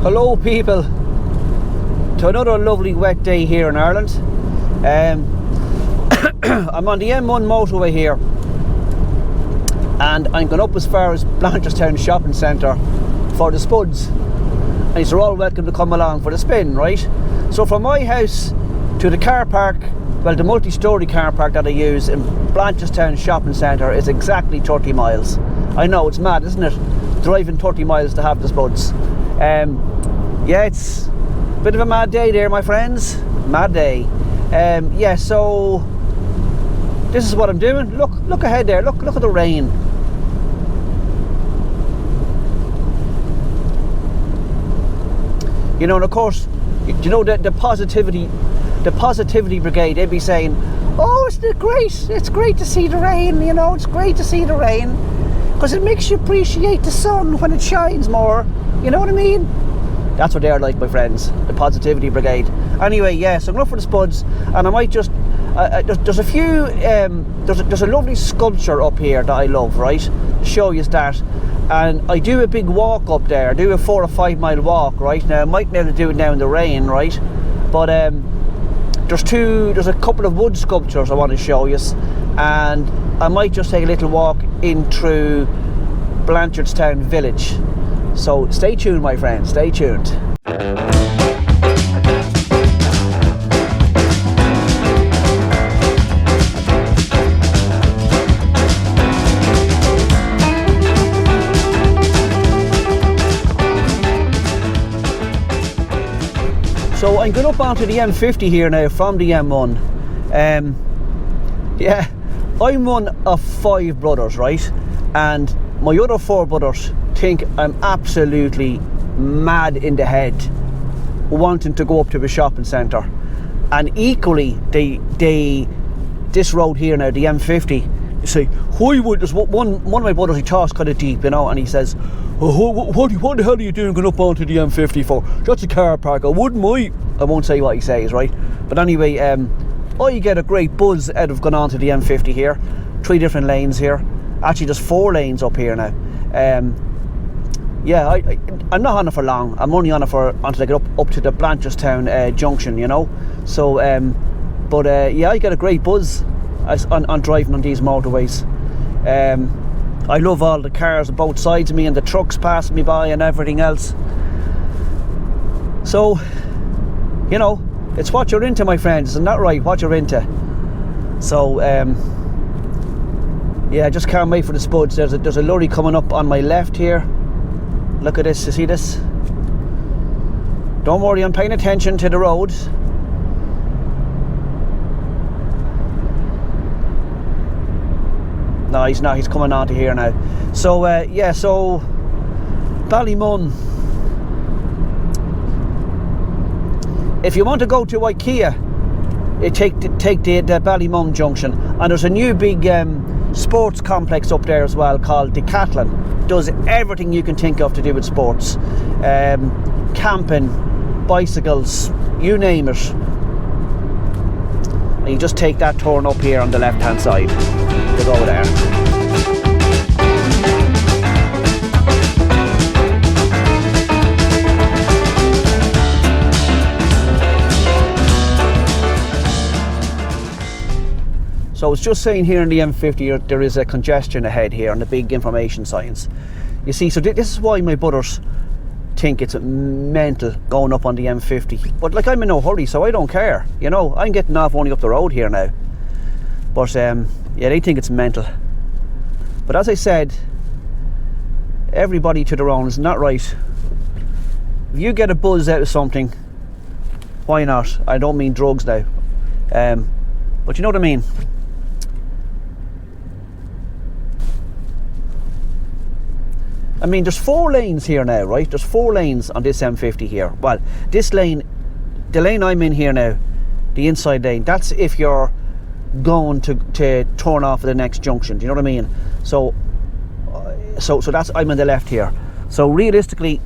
Hello people, to another lovely wet day here in Ireland. I'm on the M1 motorway here, and I'm going up as far as Blanchardstown Shopping Centre for the spuds, and you're all welcome to come along for the spin, right? So from my house to the car park, well, the multi-storey car park that I use in Blanchardstown Shopping Centre is exactly 30 miles. I know, it's mad, isn't it? Driving 30 miles to have the spuds. Yeah, it's a bit of a mad day there, my friends. Mad day. Yeah, so this is what I'm doing. Look ahead there. Look at the rain. You know, and of course, you know the positivity brigade. They'd be saying, "Oh, it's great to see the rain. You know, it's great to see the rain because it makes you appreciate the sun when it shines more." You know what I mean? That's what they're like, my friends, the positivity brigade. Anyway, yeah, so I'm going up for the spuds, and I might just there's a few there's a lovely sculpture up here that I love, right? Show you that. And I do a big walk up there. I do a 4 or 5 mile walk, right? Now I might be able to do it now in the rain, right? But there's a couple of wood sculptures I want to show you, and I might just take a little walk in through Blanchardstown village. So stay tuned, my friends, stay tuned. So I'm going up onto the M50 here now from the M1. Yeah, I'm one of 5 brothers, right? And my other 4 brothers think I'm absolutely mad in the head wanting to go up to the shopping centre. And equally, this road here now, the M50, you say, why would, there's one of my brothers, he talks kind of deep, you know, and he says, oh, what the hell are you doing going up onto the M50 for? That's a car park, I won't say what he says, right? But anyway, I get a great buzz out of going onto the M50 here. 3 different lanes here. Actually, there's 4 lanes up here now. Yeah, I'm not on it for long. I'm only on it until I get up to the Blanchardstown junction, you know. So, yeah, I get a great buzz on driving on these motorways. I love all the cars on both sides of me and the trucks passing me by and everything else. So, you know, it's what you're into, my friends, isn't that right? What you're into. So, yeah, I just can't wait for the spuds. There's a lorry coming up on my left here. Look at this, you see this? Don't worry, I'm paying attention to the road. No, he's not, he's coming onto here now. So, yeah, so Ballymun. If you want to go to IKEA, take the Ballymun junction, and there's a new big sports complex up there as well called Decathlon. Does everything you can think of to do with sports, camping, bicycles, you name it. And you just take that turn up here on the left hand side to go there. So it's just saying here in the M50 there is a congestion ahead here on the big information signs. You see, so this is why my brothers think it's mental going up on the M50. But like, I'm in no hurry, so I don't care. You know, I'm getting off only up the road here now. But yeah, they think it's mental. But as I said, everybody to their own, isn't that right? If you get a buzz out of something, why not? I don't mean drugs now. But you know what I mean. I mean, there's 4 lanes here now, right? There's 4 lanes on this M50 here. Well, this lane, the lane I'm in here now, the inside lane, that's if you're going to turn off at the next junction. Do you know what I mean? So that's, I'm on the left here. So realistically,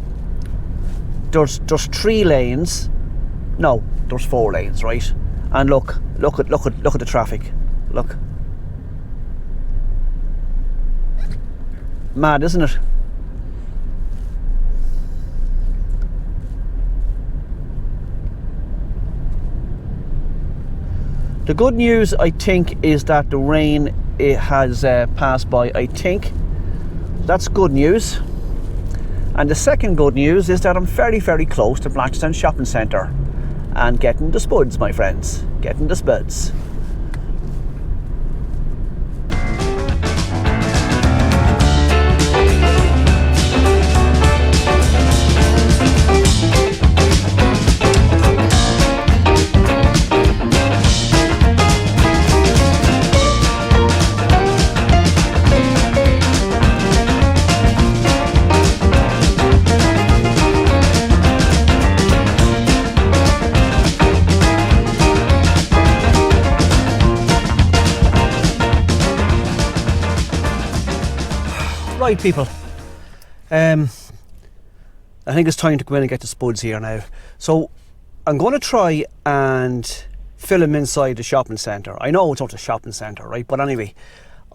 there's 3 lanes. No, there's 4 lanes, right? And look at the traffic. Look. Mad, isn't it? The good news, I think, is that the rain, it has passed by, I think. That's good news. And the second good news is that I'm very, very close to Blanchardstown Shopping Centre and getting the spuds, my friends. Getting the spuds. Right, people, I think it's time to go in and get the spuds here now. So I'm going to try and film inside the shopping centre. I know it's not a shopping centre, right? But anyway,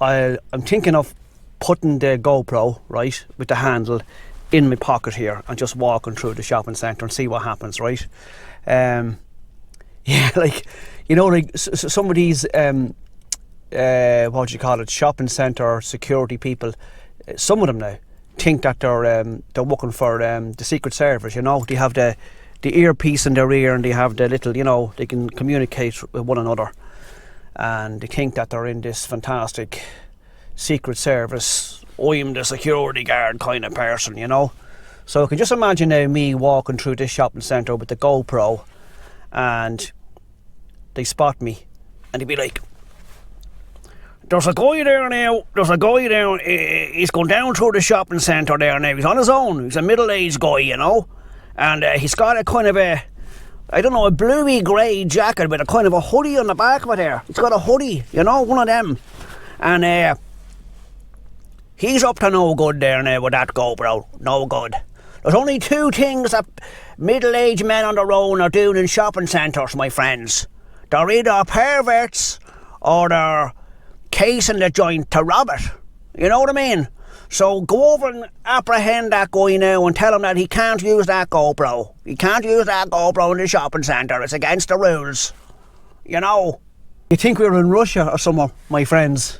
I'm thinking of putting the GoPro, right, with the handle in my pocket here and just walking through the shopping centre and see what happens, right? Yeah, like, you know, like some of these, what do you call it, shopping centre security people, some of them now think that they're working for the Secret Service. You know, they have the earpiece in their ear and they have the little, you know, they can communicate with one another, and they think that they're in this fantastic Secret Service, I'm the security guard kind of person, you know. So I can just imagine now me walking through this shopping centre with the GoPro, and they spot me and they'd be like, there's a guy there now, he's gone down through the shopping centre there now, he's on his own, he's a middle-aged guy, you know, and he's got a kind of a, I don't know, a bluey grey jacket with a kind of a hoodie on the back of it there. He's got a hoodie, you know, one of them, and he's up to no good there now with that GoPro, no good. There's only two things that middle-aged men on their own are doing in shopping centres, my friends. They're either perverts or they're casing the joint to rob it. You know what I mean? So go over and apprehend that guy now and tell him that he can't use that GoPro. He can't use that GoPro in the shopping centre. It's against the rules. You know? You think we were in Russia or somewhere, my friends?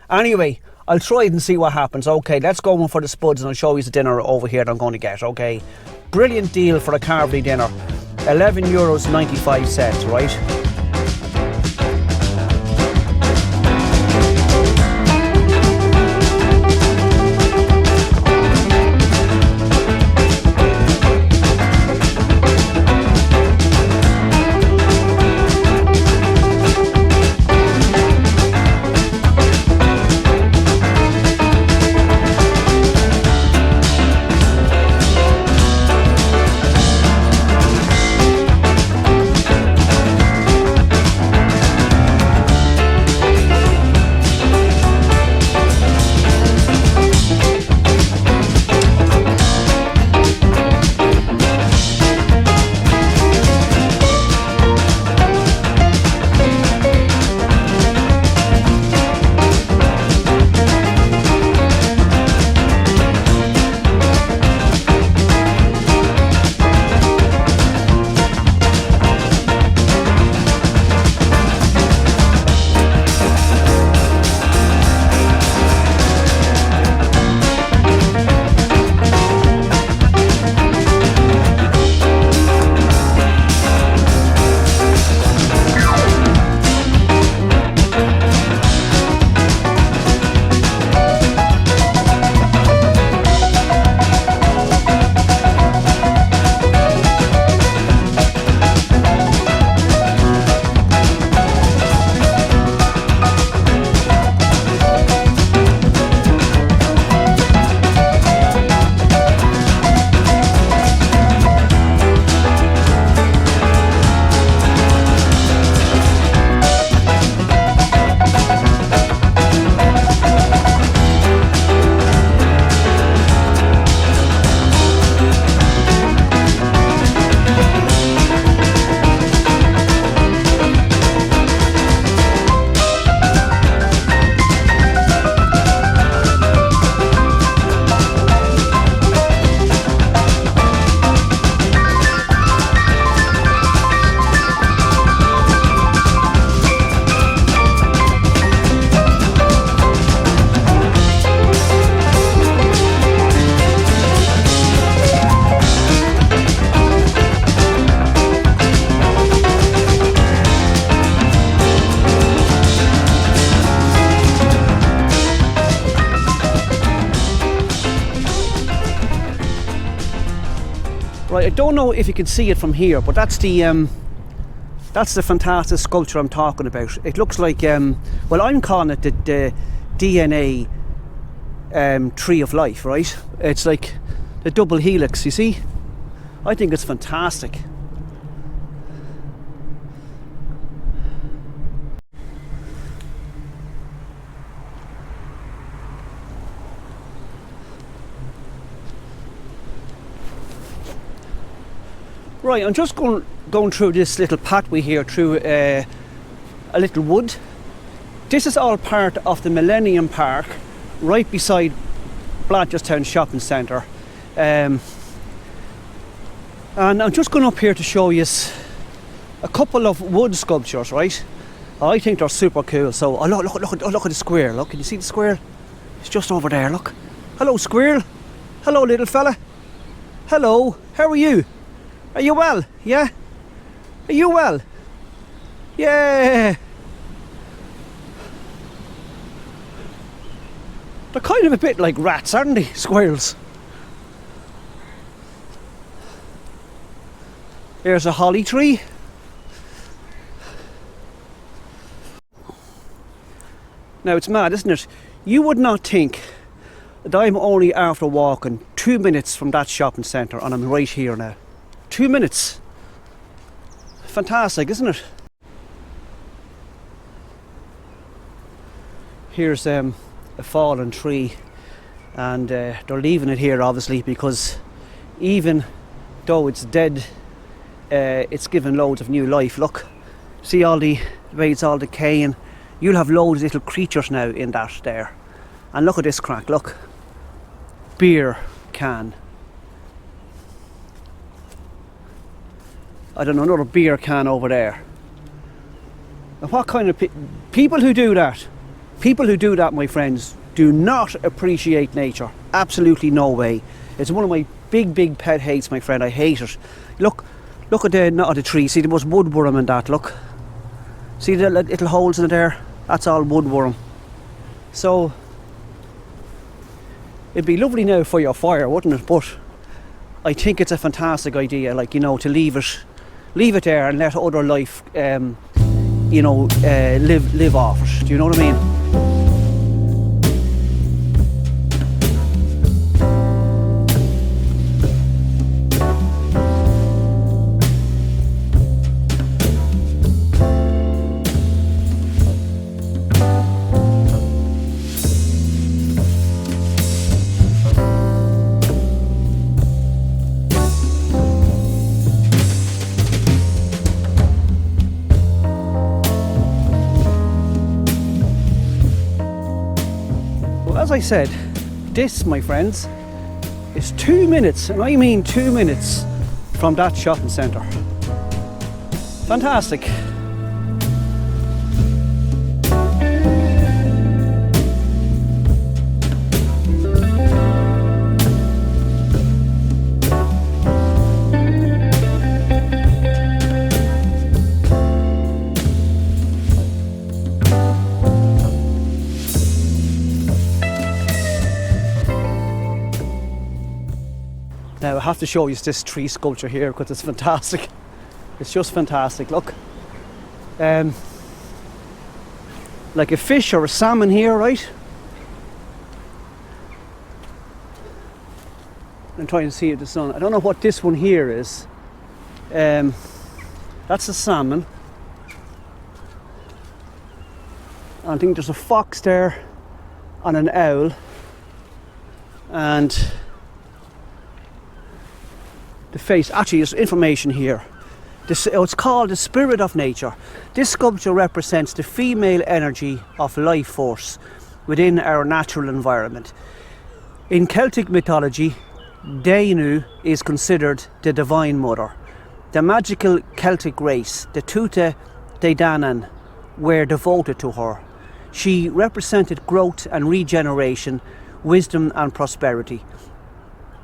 Anyway, I'll try it and see what happens. Okay, let's go in for the spuds and I'll show you the dinner over here that I'm going to get, okay? Brilliant deal for a carvery dinner. €11.95, right? Right, I don't know if you can see it from here, but that's the fantastic sculpture I'm talking about. It looks like, well, I'm calling it the DNA tree of life, right? It's like the double helix, you see? I think it's fantastic. Right, I'm just going through this little pathway here through a little wood. This is all part of the Millennium Park, right beside Blanchardstown Shopping Centre. And I'm just going up here to show you a couple of wood sculptures, right? I think they're super cool. So, oh, look at the squirrel. Look, can you see the squirrel? It's just over there, look. Hello, squirrel. Hello, little fella. Hello, how are you? Are you well? Yeah? Are you well? Yeah! They're kind of a bit like rats, aren't they? Squirrels. There's a holly tree. Now it's mad, isn't it? You would not think that I'm only after walking 2 minutes from that shopping centre and I'm right here now. 2 minutes. Fantastic, isn't it? Here's a fallen tree, and they're leaving it here obviously because even though it's dead, it's given loads of new life. Look, see all the way it's all decaying. You'll have loads of little creatures now in that there. And look at this crack, look. Beer can. I don't know, another beer can over there. Now what kind of people who do that, my friends, do not appreciate nature. Absolutely no way. It's one of my big pet hates, my friend. I hate it. Look at the knot of the tree. See, there was woodworm in that, look. See the little holes in it there? That's all woodworm. So it'd be lovely now for your fire, wouldn't it? But I think it's a fantastic idea, like, you know, to leave it there and let other life, you know, live off it. Do you know what I mean? As I said, this, my friends, is 2 minutes, and I mean 2 minutes from that shopping centre. Fantastic. Now I have to show you this tree sculpture here because it's fantastic. It's just fantastic, look. Like a fish or a salmon here, right? I'm trying to see it in the sun. I don't know what this one here is. That's a salmon. I think there's a fox there and an owl. And the face, actually there's information here. It's called the spirit of nature. This sculpture represents the female energy of life force within our natural environment. In Celtic mythology, Dainu is considered the divine mother. The magical Celtic race, the Tuatha De Danann, were devoted to her. She represented growth and regeneration, wisdom and prosperity.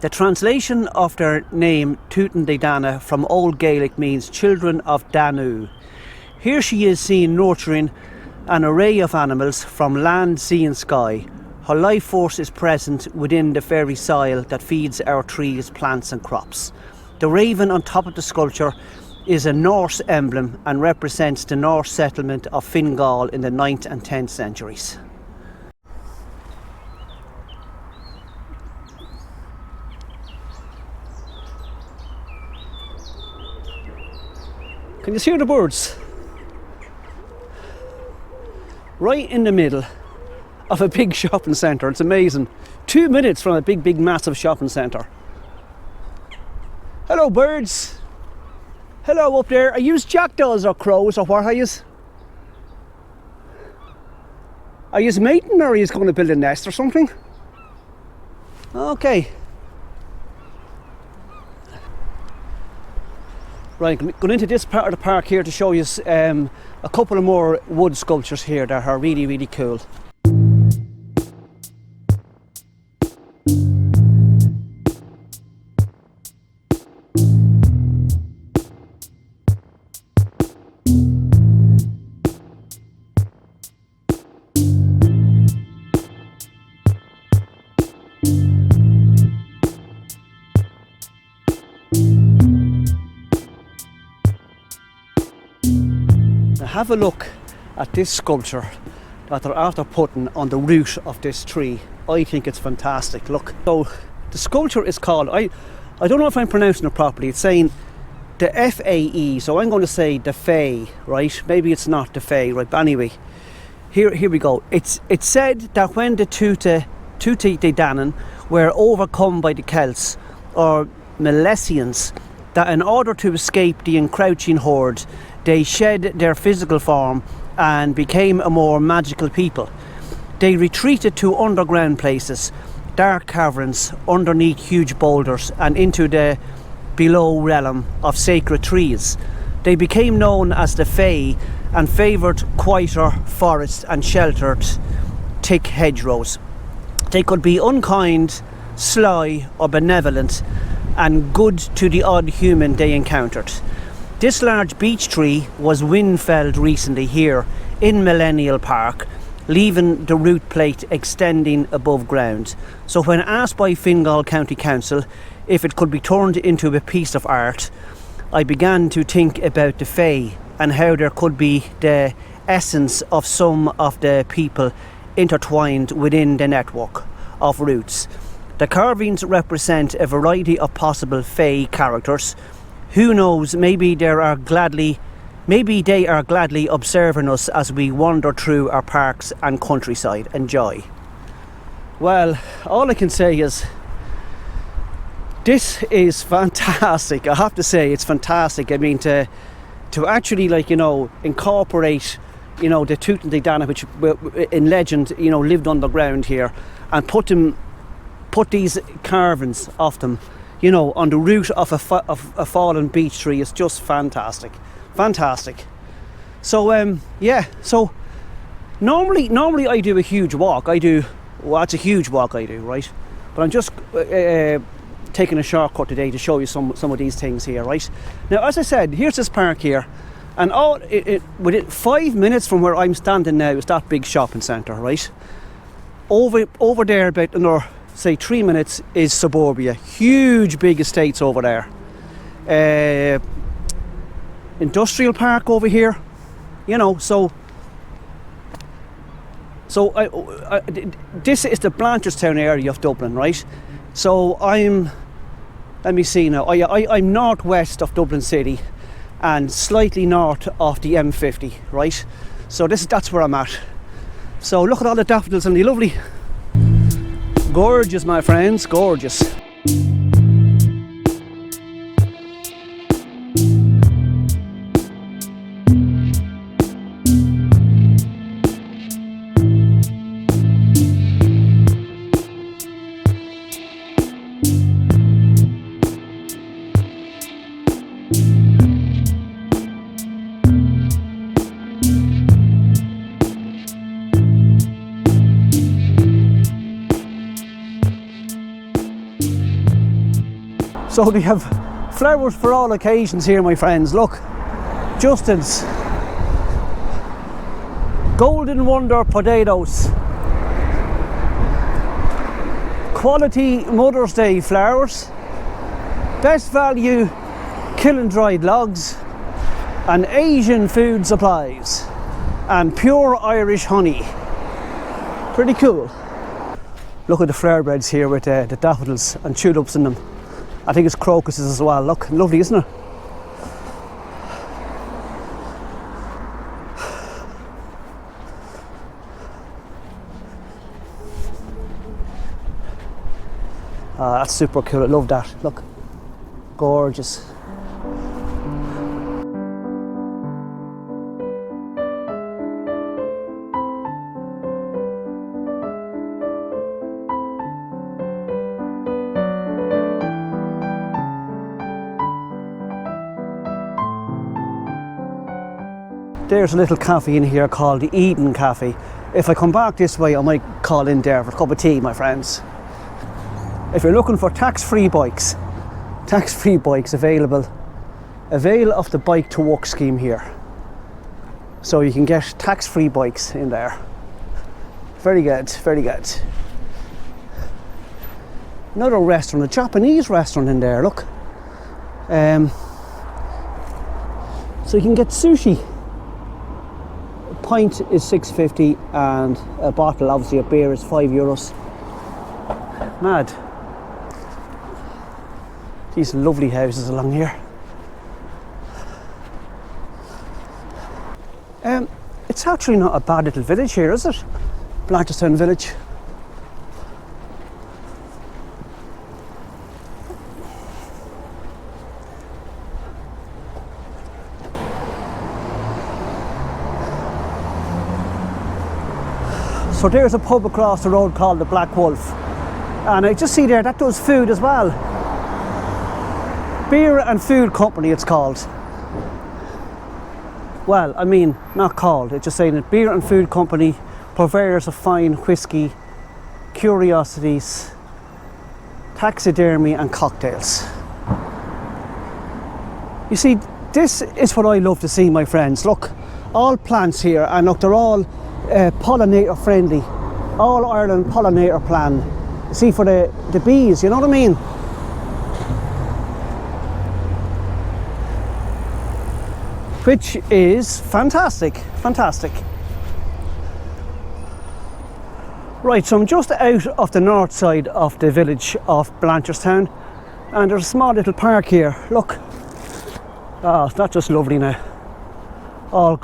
The translation of their name, Tuatha De Danann, from Old Gaelic means children of Danu. Here she is seen nurturing an array of animals from land, sea and sky. Her life force is present within the very soil that feeds our trees, plants and crops. The raven on top of the sculpture is a Norse emblem and represents the Norse settlement of Fingal in the 9th and 10th centuries. Can you hear the birds? Right in the middle of a big shopping centre. It's amazing. 2 minutes from a big massive shopping centre. Hello birds. Hello up there. Are you jackdaws or crows or what are you? Are you mating or are you going to build a nest or something? Okay. Right, going into this part of the park here to show you a couple of more wood sculptures here that are really cool. Have a look at this sculpture that they're after putting on the root of this tree. I think it's fantastic. Look, so the sculpture is called, I don't know if I'm pronouncing it properly, it's saying the F-A-E, so I'm going to say the Fae, right? Maybe it's not the Fae, right? But anyway, here we go. It's said that when the Tuatha De Danann were overcome by the Celts or Milesians, that in order to escape the encroaching horde, they shed their physical form and became a more magical people. They retreated to underground places, dark caverns underneath huge boulders and into the below realm of sacred trees. They became known as the Fae and favoured quieter forests and sheltered thick hedgerows. They could be unkind, sly or benevolent and good to the odd human they encountered. This large beech tree was wind-felled recently here in Millennium Park, leaving the root plate extending above ground. So when asked by Fingal County Council if it could be turned into a piece of art, I began to think about the Fae and how there could be the essence of some of the people intertwined within the network of roots. The carvings represent a variety of possible Fae characters. Who knows, maybe they are gladly observing us as we wander through our parks and countryside. Enjoy. Well, all I can say is this is fantastic. I have to say it's fantastic. I mean, to actually, like, you know, incorporate, you know, the Tuatha De Danann, which in legend, you know, lived underground here, and put these carvings of them, you know, on the root of a fallen beech tree is just fantastic. So yeah, so normally I do a huge walk. It's a huge walk I do, right? But I'm just taking a shortcut today to show you some of these things here, right? Now, as I said, here's this park here, and within 5 minutes from where I'm standing now is that big shopping centre, right? Over there, about another, say, 3 minutes is suburbia. Huge big estates over there. Industrial park over here, you know. So this is the Blanchardstown area of Dublin, right? So let me see now, I'm northwest of Dublin City and slightly north of the M50, right? So that's where I'm at. So look at all the daffodils and the lovely, gorgeous, my friends, gorgeous. So they have flowers for all occasions here, my friends. Look, Justin's Golden Wonder potatoes, quality Mother's Day flowers, Best value kiln dried logs and Asian food supplies and pure Irish honey. Pretty cool. Look at the flower beds here with the daffodils and tulips in them. I think it's crocuses as well. Look, lovely, isn't it? That's super cool. I love that. Look, gorgeous. There's a little cafe in here called the Eden Cafe. If I come back this way, I might call in there for a cup of tea, my friends. If you're looking for tax-free bikes available. Avail of the bike to work scheme here. So you can get tax-free bikes in there. Very good, very good. Another restaurant, a Japanese restaurant in there, look. So you can get sushi. A pint is €6.50 and a bottle, obviously a beer, is €5. Mad. These lovely houses along here. It's actually not a bad little village here, is it? Blanchardstown village. So there's a pub across the road called the Black Wolf, and I just see there that does food as well. Beer and Food Company it's called. Well, I mean, not called, it's just saying that Beer and Food Company, purveyors of fine whisky, curiosities, taxidermy and cocktails. You see, this is what I love to see, my friends. Look, all plants here, and look, they're all pollinator friendly. All Ireland pollinator plan. See, for the bees, you know what I mean? Which is fantastic, fantastic. Right, so I'm just out of the north side of the village of Blanchardstown, and there's a small little park here. Look, oh, that's just lovely now. All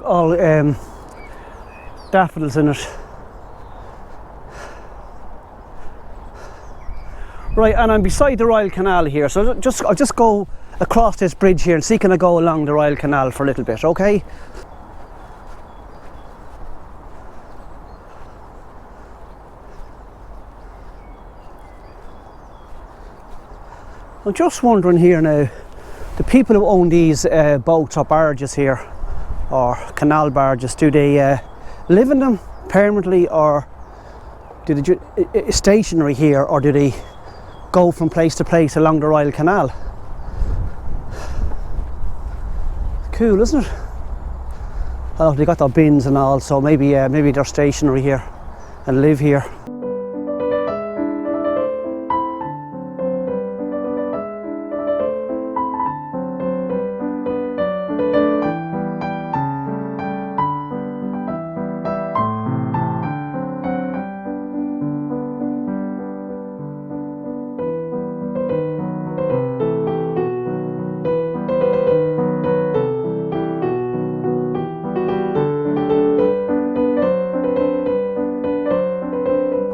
daffodils in it. Right, and I'm beside the Royal Canal here, so I'll just go across this bridge here and see can I go along the Royal Canal for a little bit, okay? I'm just wondering here now, the people who own these boats or barges here, or canal barges, do they live in them permanently, or do they stationary here, or do they go from place to place along the Royal Canal? Cool, isn't it? Oh, they got their bins and all, so maybe they're stationary here and live here.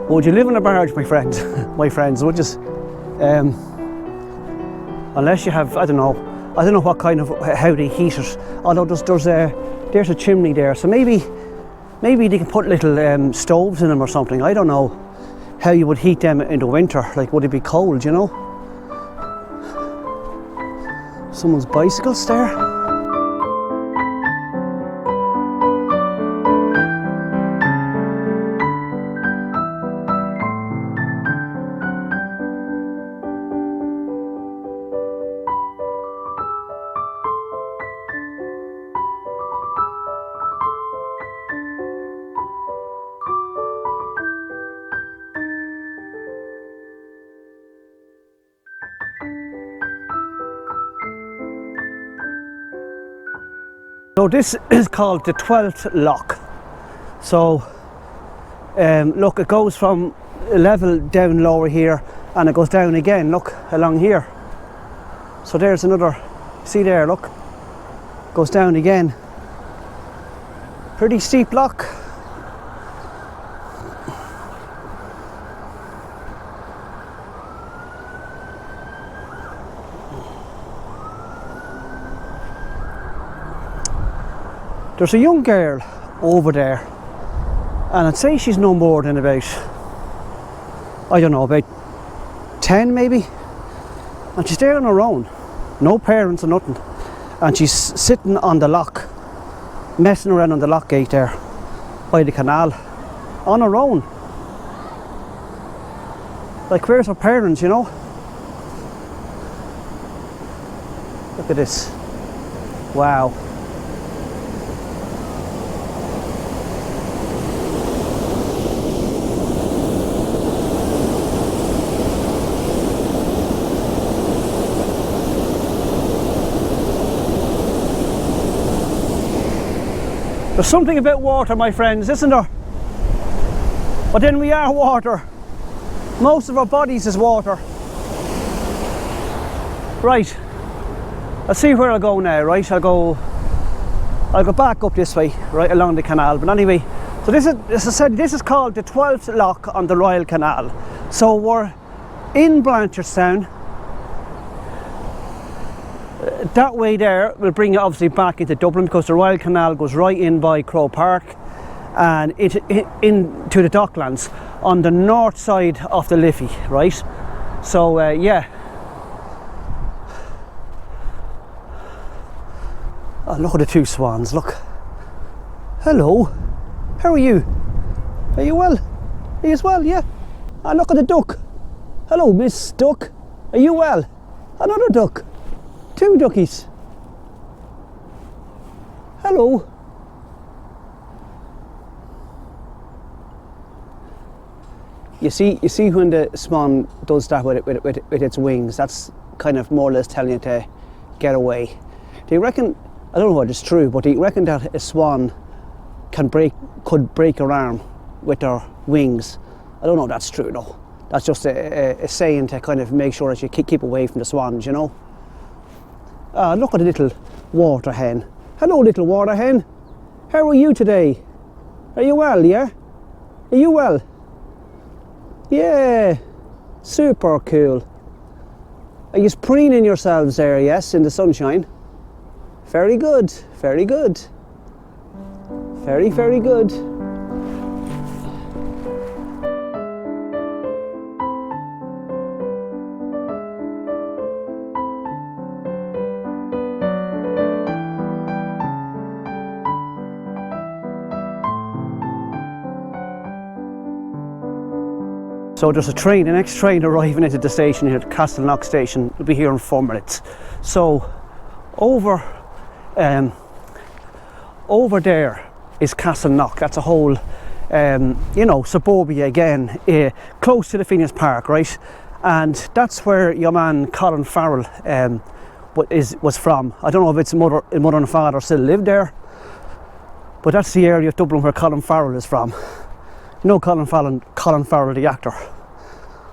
Would you live in a barge, my friend? My friends, would you? Unless you have, I don't know what kind of, how they heat it. Although there's a chimney there, so maybe they can put little stoves in them or something. I don't know how you would heat them in the winter. Like, would it be cold, you know? Someone's bicycles there. So this is called the 12th lock. So look, it goes from a level down lower here and it goes down again, look, along here. So there's another, see there, look, goes down again. Pretty steep lock. There's a young girl over there, and I'd say she's no more than about, I don't know, about 10 maybe, and she's there on her own, no parents or nothing, and she's sitting on the lock, messing around on the lock gate there by the canal on her own. Like, where's her parents, you know? Look at this. Wow. There's something about water, my friends, isn't there? But then we are water. Most of our bodies is water. Right, I'll see where I'll go now, right? I'll go back up this way, right, along the canal. But anyway, so this is, as I said, this is called the 12th lock on the Royal Canal. So we're in Blanchardstown. That way there will bring you obviously back into Dublin, because the Royal Canal goes right in by Crow Park and into the Docklands on the north side of the Liffey, right? So yeah. Oh, look at the two swans, look. Hello, how are you? Are you well? Are you as well, yeah? Ah, look at the duck. Hello, Miss Duck. Are you well? Another duck. Two duckies. Hello. You see when the swan does that with its wings, that's kind of more or less telling you to get away. Do you reckon, I don't know what it's true, but do you reckon that a swan could break her arm with her wings? I don't know if that's true though. That's just a saying to kind of make sure that you keep away from the swans, you know. Look at the little water hen. Hello, little water hen. How are you today? Are you well, yeah? Are you well? Yeah, super cool. Are you preening yourselves there, yes, in the sunshine? Very good, very good. Very, very good. So there's a train, the next train arriving into the station here, the Castleknock station. It'll be here in 4 minutes. So over there is Castleknock. That's a whole, you know, suburbia again, close to the Phineas Park, right? And that's where your man Colin Farrell was from. I don't know if his mother and father still live there, but that's the area of Dublin where Colin Farrell is from. You know Colin Farrell, the actor.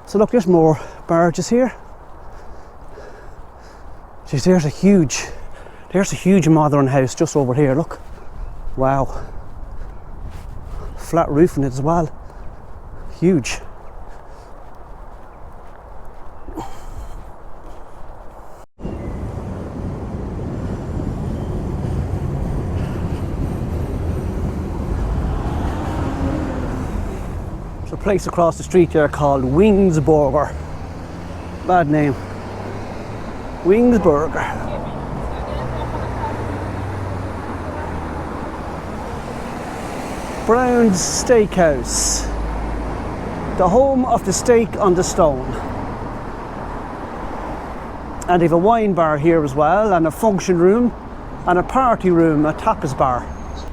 So look, there's more barges here. Jeez, there's a huge modern house just over here, look. Wow. Flat roof in it as well. Huge. There's a place across the street there called Wings Burger. Bad name. Wings Burger. Brown's Steakhouse, the home of the steak on the stone. And they have a wine bar here as well, and a function room, and a party room, a tapas bar.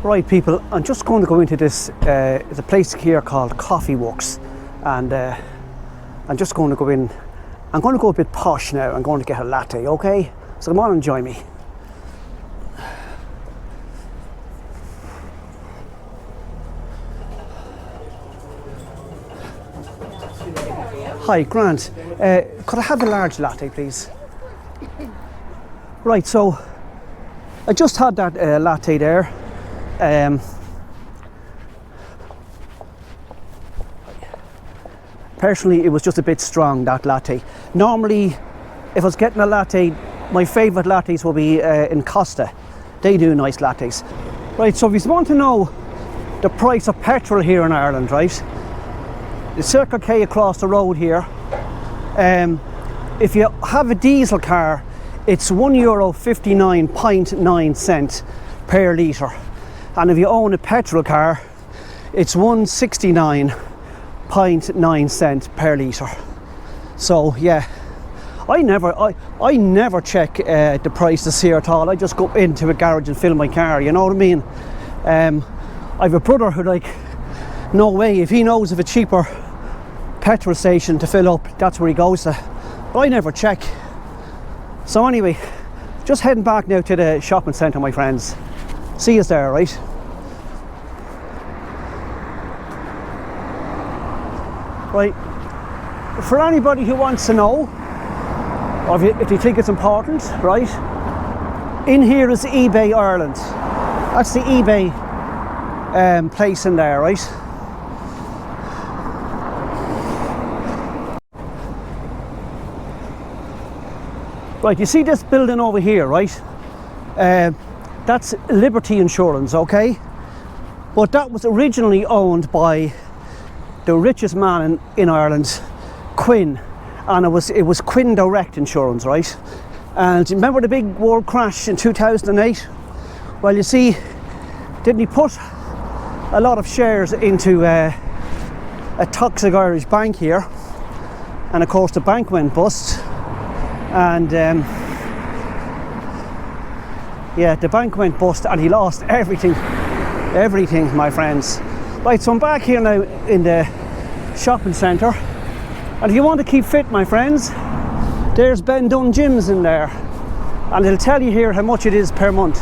Right people, I'm just going to go into this, there's a place here called Coffee Works, and I'm just going to go in. I'm going to go a bit posh now. I'm going to get a latte, okay? So come on and join me. Hi, Grant. Could I have a large latte, please? Right, so I just had that latte there. Personally, it was just a bit strong, that latte. Normally, if I was getting a latte, my favourite lattes will be in Costa. They do nice lattes. Right, so if you want to know the price of petrol here in Ireland, right? The Circle K across the road here. If you have a diesel car, it's €1.59.9 per litre. And if you own a petrol car, it's $1.69.9 per litre. So yeah, I never check the prices here at all. I just go into a garage and fill my car, you know what I mean? I've a brother who, like, no way, if he knows of a cheaper petrol station to fill up, that's where he goes to. But I never check. So anyway, just heading back now to the shopping centre, my friends. See us there, right? Right, for anybody who wants to know, or if you think it's important, right? In here is eBay Ireland. That's the eBay place in there, right? Right, you see this building over here, right? That's Liberty Insurance, okay? But that was originally owned by the richest man in Ireland, Quinn, and it was Quinn Direct Insurance, right? And remember the big world crash in 2008? Well, you see, didn't he put a lot of shares into a toxic Irish bank here, and of course the bank went bust, and yeah, the bank went bust and he lost everything, my friends. Right, so I'm back here now in the shopping centre, and if you want to keep fit, my friends, there's Ben Dunn gyms in there, and it'll tell you here how much it is per month.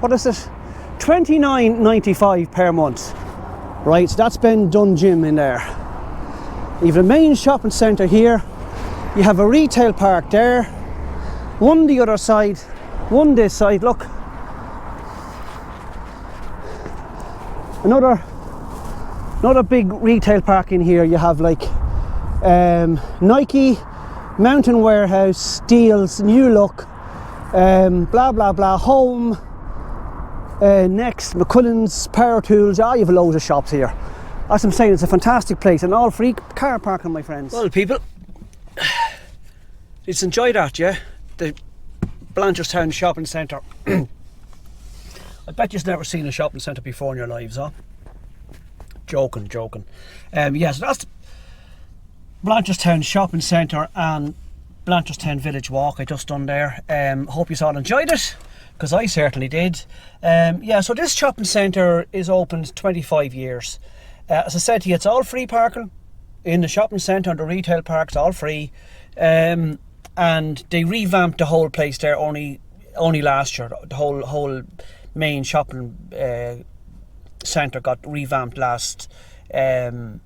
What is it? $29.95 per month. Right, so that's Ben Dunn gym in there. You have the main shopping centre here. You have a retail park there, one the other side, one this side, look. Another big retail park in here. You have like Nike, Mountain Warehouse, Deals, New Look, blah blah blah, Home, Next, McCullen's, Power Tools. You have loads of shops here. As I'm saying, it's a fantastic place, and all free car parking, my friends. Well, people, let's enjoy that, yeah? The Blanchardstown Shopping Centre. I bet you've never seen a shopping centre before in your lives, huh? Joking. Yeah, so that's Blanchardstown Shopping Centre and Blanchardstown Village Walk I just done there. Hope you all enjoyed it, because I certainly did. Yeah, so this shopping centre is open 25 years. As I said to you, it's all free parking in the shopping centre, and the retail park's all free. And they revamped the whole place there only last year. The whole main shopping centre got revamped last year,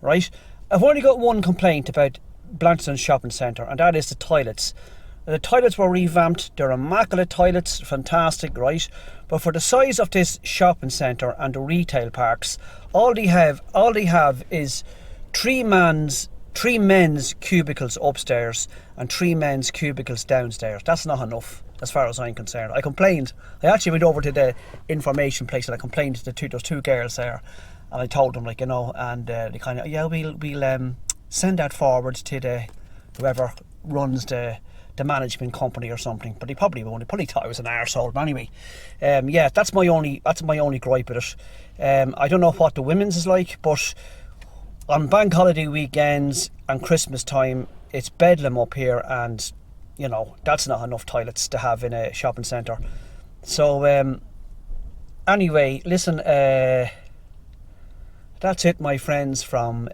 right? I've only got one complaint about Blanchardstown Shopping Centre, and that is the toilets. The toilets were revamped. They're immaculate toilets, fantastic, right? But for the size of this shopping centre and the retail parks, all they have is three men's cubicles upstairs and 3 men's cubicles downstairs. That's not enough, as far as I'm concerned. I complained. I actually went over to the information place and I complained to those two girls there, and I told them, like, you know, and they kind of, yeah, we'll send that forward to whoever runs the management company or something. But they probably won't. They probably thought I was an arsehole. But anyway, yeah, that's my only gripe with it. I don't know what the women's is like, but on bank holiday weekends and Christmas time, it's bedlam up here, and you know, that's not enough toilets to have in a shopping centre. So anyway, listen, that's it, my friends, from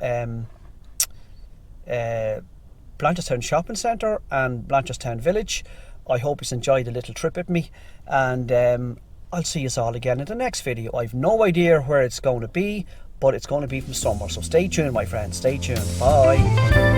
Blanchardstown Shopping Centre and Blanchardstown Village. I hope you enjoyed the little trip with me, and I'll see you all again in the next video. I've no idea where it's going to be, but it's going to be from somewhere. So stay tuned, my friends. Stay tuned. Bye.